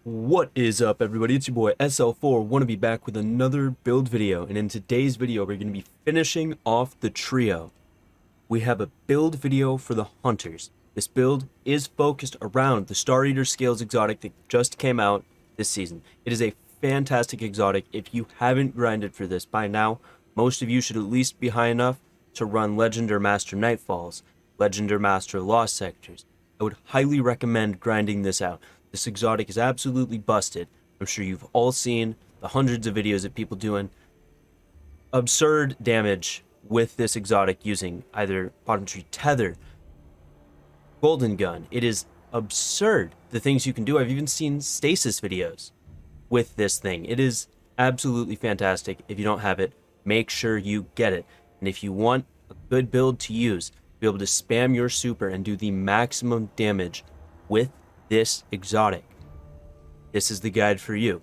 What is up, everybody? It's your boy SL4. Want to be back with another build video, and in today's video we're going to be finishing off the trio. We have a build video for the hunters. This build is focused around the Star Eater Scales exotic that just came out this season. It is a fantastic exotic. If you haven't grinded for this by now, most of you should at least be high enough to run Legend or Master Nightfalls, Legend or Master Lost Sectors. I would highly recommend grinding this out. This exotic is absolutely busted. I'm sure you've all seen the hundreds of videos of people doing absurd damage with this exotic using either Bottom Tree Tether, Golden Gun. It is absurd the things you can do. I've even seen stasis videos with this thing. It is absolutely fantastic. If you don't have it, make sure you get it. And if you want a good build to use, be able to spam your super and do the maximum damage with this exotic, this is the guide for you.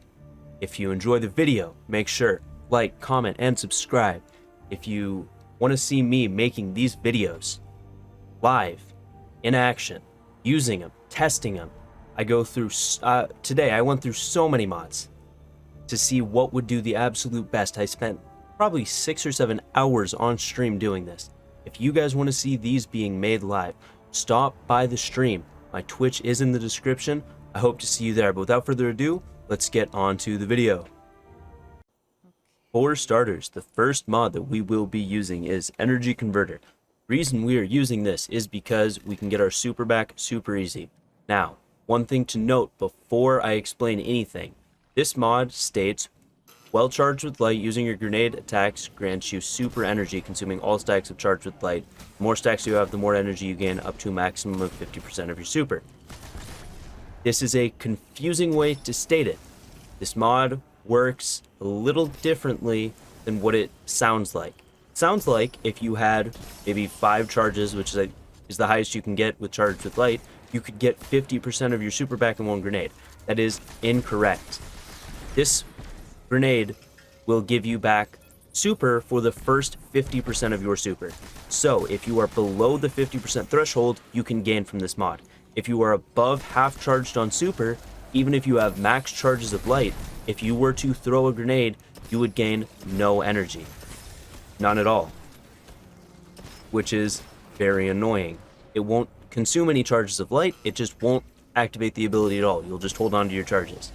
If you enjoy the video, make sure like, comment, and subscribe. If you want to see me making these videos live, in action, using them, testing them, I go through today I went through so many mods to see what would do the absolute best. I spent probably 6 or 7 hours on stream doing this. If you guys want to see these being made live, stop by the stream. My Twitch is in the description. I hope to see you there. But without further ado, let's get on to the video. For starters, the first mod that we will be using is Energy Converter. The reason we are using this is because we can get our super back super easy. Now, one thing to note before I explain anything. This mod states, well charged with light, using your grenade attacks grants you super energy, consuming all stacks of charged with light. The more stacks you have, the more energy you gain, up to a maximum of 50% of your super. This is a confusing way to state it. This mod works a little differently than what it sounds like. It sounds like if you had maybe 5 charges, which is the highest you can get with charged with light, you could get 50% of your super back in one grenade. That is incorrect. This grenade will give you back super for the first 50% of your super. So if you are below the 50% threshold, you can gain from this mod. If you are above half charged on super, even if you have max charges of light, if you were to throw a grenade, you would gain no energy. None at all. Which is very annoying. It won't consume any charges of light, it just won't activate the ability at all. You'll just hold on to your charges.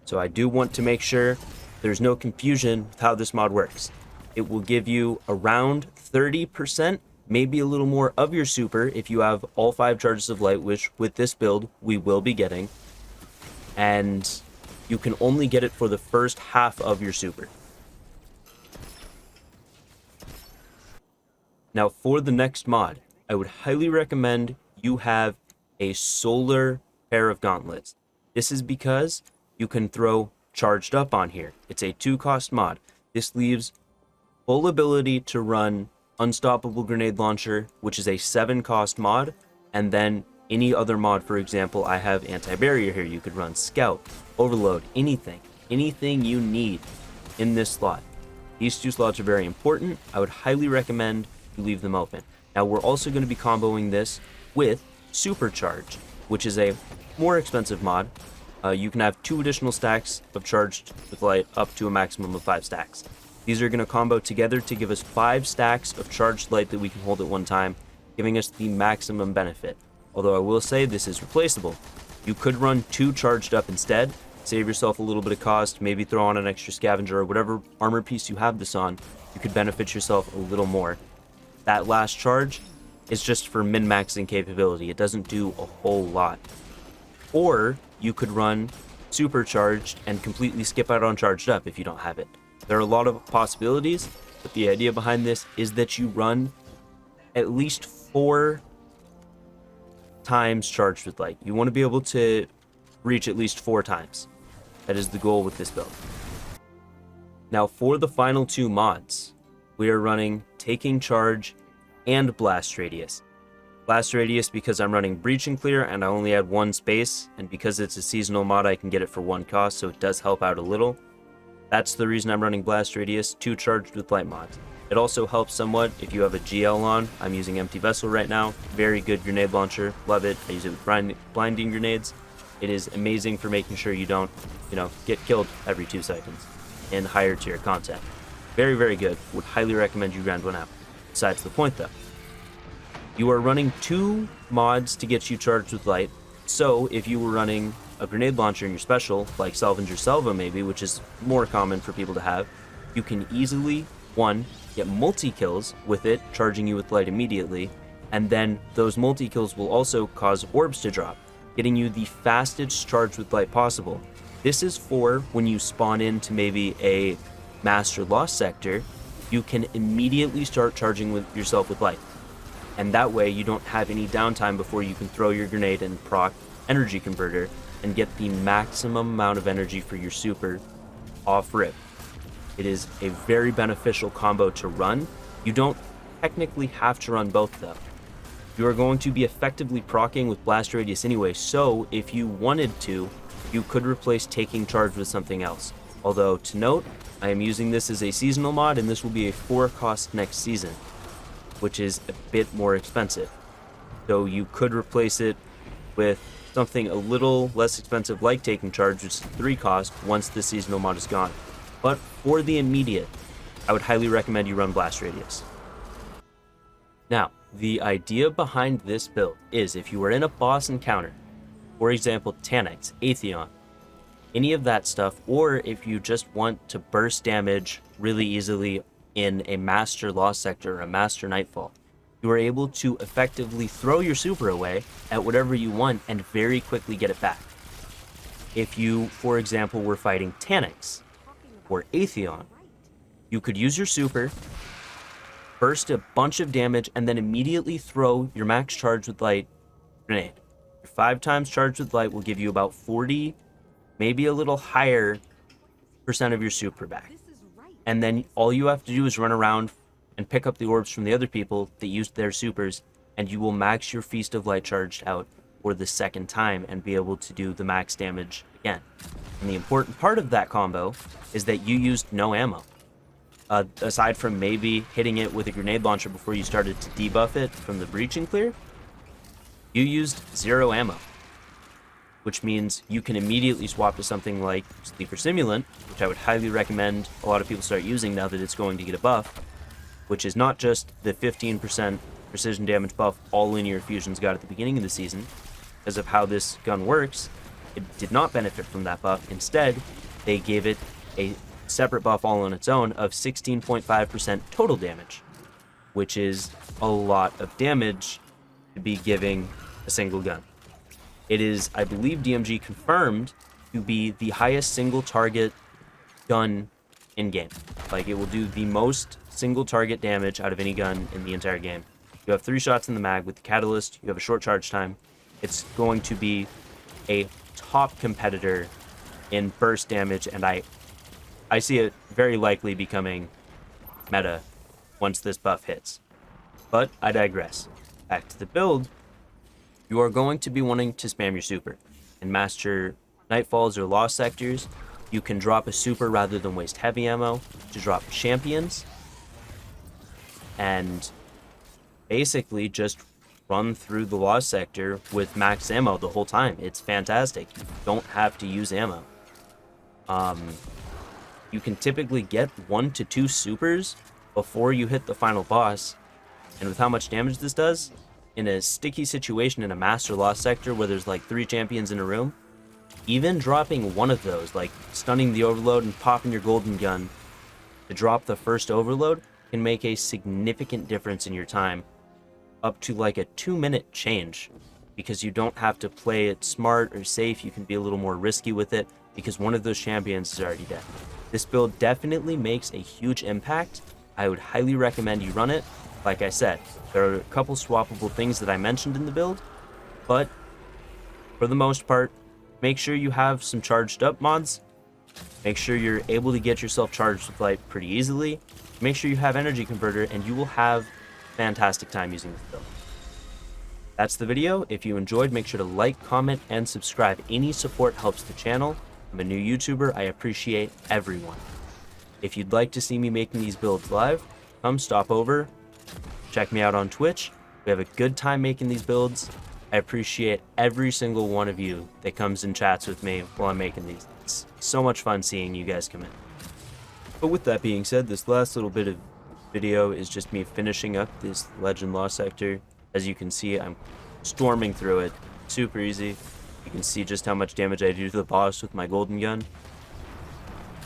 So I do want to make sure there's no confusion with how this mod works. It will give you around 30%, maybe a little more of your super if you have all 5 charges of light, which with this build we will be getting. And you can only get it for the first half of your super. Now for the next mod, I would highly recommend you have a solar pair of gauntlets. This is because you can throw charged up on here. It's a 2-cost mod. This leaves full ability to run Unstoppable Grenade Launcher, which is a 7-cost mod, and then any other mod. For example, I have Anti-Barrier here. You could run Scout, Overload, anything you need in this slot. These 2 slots are very important. I would highly recommend you leave them open. Now we're also going to be comboing this with Supercharge, which is a more expensive mod. You can have 2 additional stacks of charged with light up to a maximum of 5 stacks. These are going to combo together to give us 5 stacks of charged light that we can hold at one time, giving us the maximum benefit. Although I will say this is replaceable. You could run 2 charged up instead, save yourself a little bit of cost, maybe throw on an extra scavenger or whatever armor piece you have this on, you could benefit yourself a little more. That last charge is just for min-maxing capability. It doesn't do a whole lot. Or you could run supercharged and completely skip out on charged up if you don't have it. There are a lot of possibilities, but the idea behind this is that you run at least 4 times charged with light. You want to be able to reach at least 4 times. That is the goal with this build. Now for the final 2 mods, we are running Taking Charge and Blast Radius. Blast Radius because I'm running Breach and Clear and I only had 1 space, and because it's a seasonal mod I can get it for 1 cost, so it does help out a little. That's the reason I'm running Blast Radius, 2 charged with light mods. It also helps somewhat if you have a GL on. I'm using Empty Vessel right now. Very good grenade launcher, love it. I use it with blinding grenades. It is amazing for making sure you don't, get killed every 2 seconds in higher tier content. Very, very good. Would highly recommend you round one out. Besides the point though, you are running 2 mods to get you charged with light. So if you were running a grenade launcher in your special, like Salvager Salvo maybe, which is more common for people to have, you can easily, 1, get multi-kills with it, charging you with light immediately, and then those multi-kills will also cause orbs to drop, getting you the fastest charge with light possible. This is for when you spawn into maybe a Master Lost sector, you can immediately start charging with yourself with light. And that way you don't have any downtime before you can throw your grenade and proc energy converter and get the maximum amount of energy for your super off rip. It is a very beneficial combo to run. You don't technically have to run both though. You are going to be effectively proccing with blast radius anyway, so if you wanted to, you could replace taking charge with something else. Although, to note, I am using this as a seasonal mod, and this will be a 4 cost next season, which is a bit more expensive. So you could replace it with something a little less expensive like taking charge, which is 3 cost once the seasonal mod is gone. But for the immediate, I would highly recommend you run blast radius. Now, the idea behind this build is if you are in a boss encounter, for example, Taniks, Atheon, any of that stuff, or if you just want to burst damage really easily in a Master Lost sector or a Master Nightfall, you are able to effectively throw your super away at whatever you want and very quickly get it back. If you, for example, were fighting Taniks or Atheon, you could use your super, burst a bunch of damage, and then immediately throw your max charge with light grenade. Your 5 times charge with light will give you about 40, maybe a little higher % of your super back. And then all you have to do is run around and pick up the orbs from the other people that used their supers, and you will max your Feast of Light charged out for the 2nd time and be able to do the max damage again. And the important part of that combo is that you used no ammo. Aside from maybe hitting it with a grenade launcher before you started to debuff it from the breach and clear, you used 0 ammo, which means you can immediately swap to something like Sleeper Simulant, which I would highly recommend a lot of people start using now that it's going to get a buff, which is not just the 15% precision damage buff all linear fusions got at the beginning of the season. Because of how this gun works, it did not benefit from that buff. Instead, they gave it a separate buff all on its own of 16.5% total damage, which is a lot of damage to be giving a single gun. It is, I believe, DMG confirmed to be the highest single target gun in game. Like, it will do the most single target damage out of any gun in the entire game. You have 3 shots in the mag with the catalyst, you have a short charge time. It's going to be a top competitor in burst damage, and I see it very likely becoming meta once this buff hits. But I digress. Back to the build. You are going to be wanting to spam your super. In Master Nightfalls or Lost sectors, you can drop a super rather than waste heavy ammo to drop champions. And basically just run through the Lost sector with max ammo the whole time. It's fantastic. You don't have to use ammo. You can typically get 1 to 2 supers before you hit the final boss. And with how much damage this does, in a sticky situation in a Master Lost sector where there's like 3 champions in a room, even dropping one of those, like stunning the overload and popping your golden gun to drop the first overload, can make a significant difference in your time, up to like a 2-minute change, because you don't have to play it smart or safe. You can be a little more risky with it because one of those champions is already dead. This build definitely makes a huge impact. I would highly recommend you run it. Like I said, there are a couple swappable things that I mentioned in the build, but for the most part, make sure you have some charged up mods. Make sure you're able to get yourself charged with light pretty easily. Make sure you have energy converter, and you will have a fantastic time using this build. That's the video. If you enjoyed, make sure to like, comment, and subscribe. Any support helps the channel. I'm a new YouTuber. I appreciate everyone. If you'd like to see me making these builds live, come stop over. Check me out on Twitch. We have a good time making these builds. I appreciate every single one of you that comes and chats with me while I'm making these. It's so much fun seeing you guys come in. But with that being said, this last little bit of video is just me finishing up this Legend Lost sector. As you can see, I'm storming through it. Super easy. You can see just how much damage I do to the boss with my golden gun.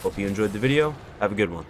Hope you enjoyed the video. Have a good one.